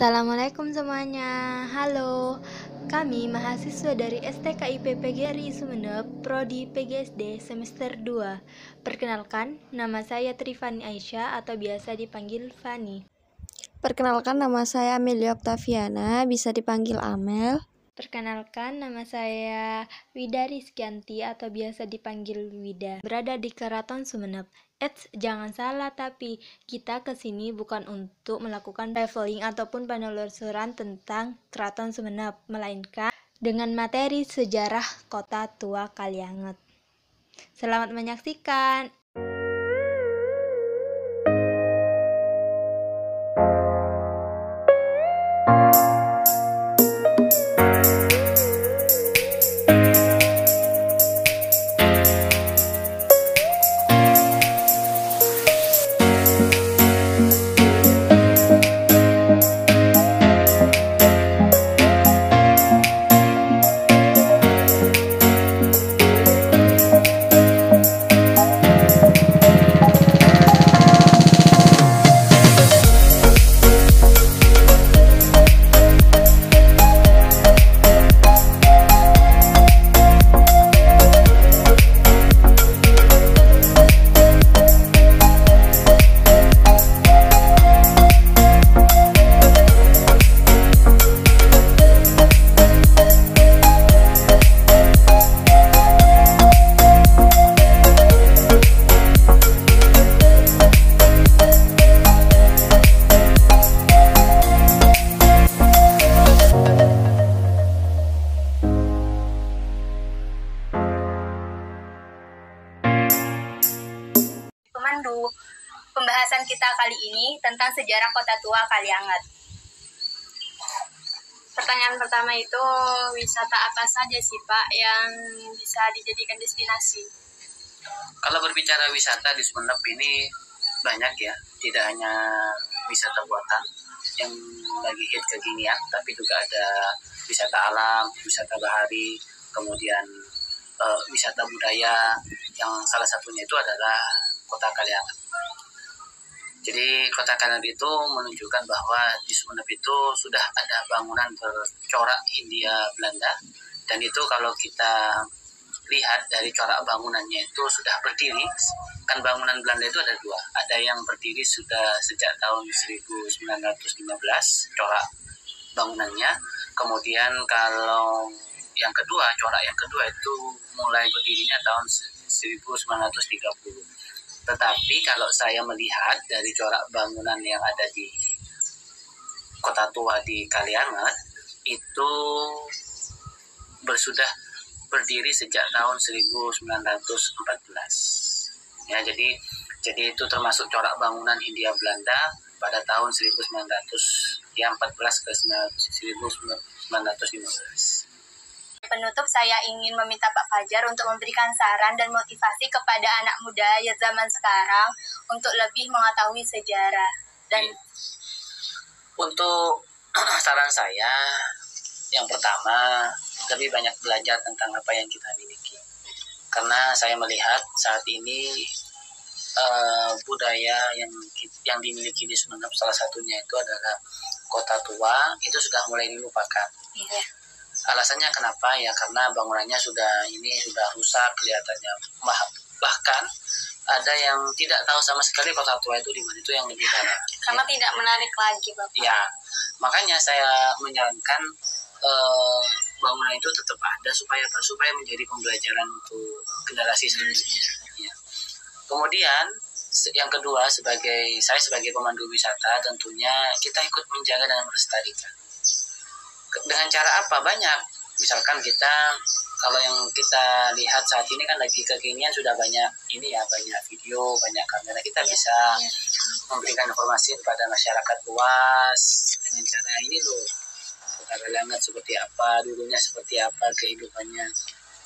Assalamualaikum semuanya. Halo, kami mahasiswa dari STKIP PGRI Sumeneb, Prodi PGSD semester 2. Perkenalkan, nama saya Trifani Aisyah atau biasa dipanggil Fani. Perkenalkan, nama saya Amelia Oktaviana, bisa dipanggil Amel. Perkenalkan, nama saya Wida Rizkyanti atau biasa dipanggil Wida. Berada di Keraton Sumeneb. Jangan salah, tapi kita kesini bukan untuk melakukan traveling ataupun penelusuran tentang Keraton Sumeneb, melainkan dengan materi sejarah Kota Tua Kalianget. Selamat menyaksikan. Pemandu. Pembahasan kita kali ini tentang sejarah Kota Tua Kalianget. Pertanyaan pertama itu, wisata apa saja sih Pak yang bisa dijadikan destinasi? Kalau berbicara wisata di Sumeneb ini banyak ya, tidak hanya wisata buatan yang lagi hit kekinian, tapi juga ada wisata alam, wisata bahari, kemudian wisata budaya, yang salah satunya itu adalah Kota Kalianget. Jadi Kota Kalianget itu menunjukkan bahwa di Sumeneb itu sudah ada bangunan bercorak Hindia Belanda, dan itu kalau kita lihat dari corak bangunannya itu sudah berdiri. Kan bangunan Belanda itu ada dua, ada yang berdiri sudah sejak tahun 1915 corak bangunannya, kemudian kalau corak yang kedua itu mulai berdirinya tahun 1930. Tetapi kalau saya melihat dari corak bangunan yang ada di Kota Tua di Kalianget itu sudah berdiri sejak tahun 1914. Ya, jadi itu termasuk corak bangunan Hindia Belanda pada tahun 1914 ke 1915. Penutup, saya ingin meminta Pak Fajar untuk memberikan saran dan motivasi kepada anak muda ya zaman sekarang untuk lebih mengetahui sejarah. Dan untuk saran saya, yang pertama, lebih banyak belajar tentang apa yang kita miliki. Karena saya melihat saat ini budaya yang dimiliki di Sumeneb, salah satunya itu adalah Kota Tua, itu sudah mulai dilupakan. iya. Alasannya kenapa? Ya karena bangunannya sudah rusak kelihatannya. Bahkan ada yang tidak tahu sama sekali Kota Tua itu di mana, itu yang lebih parah. Karena tidak menarik lagi, Bapak. Ya, makanya saya menyarankan bangunan itu tetap ada supaya menjadi pembelajaran untuk generasi selanjutnya. Ya. Kemudian yang kedua, saya sebagai pemandu wisata tentunya kita ikut menjaga dan melestarikan. Dengan cara apa? Banyak. Misalkan kalau yang kita lihat saat ini kan lagi kekinian, sudah banyak banyak video, banyak kamera. Kita bisa memberikan informasi kepada masyarakat luas dengan cara ini loh. Kota Kalianget seperti apa, dulunya seperti apa, kehidupannya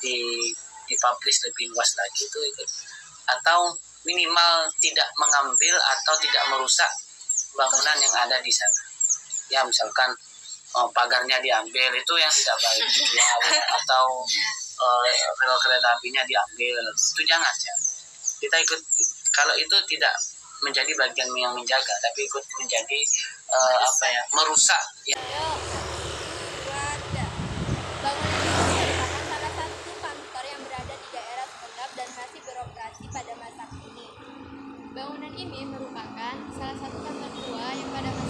dipublish lebih luas lagi itu. Atau minimal tidak mengambil atau tidak merusak bangunan yang ada di sana. Ya, misalkan pagarnya diambil, itu yang tidak baik dijual, atau rel kereta apinya diambil, itu jangan. Kita ikut, kalau itu tidak menjadi bagian yang menjaga, tapi ikut menjadi merusak. Bangunan ini merupakan salah satu kantor yang berada di daerah Sumeneb dan masih beroperasi pada masa kini. Bangunan ini merupakan salah satu kantor tua yang pada masa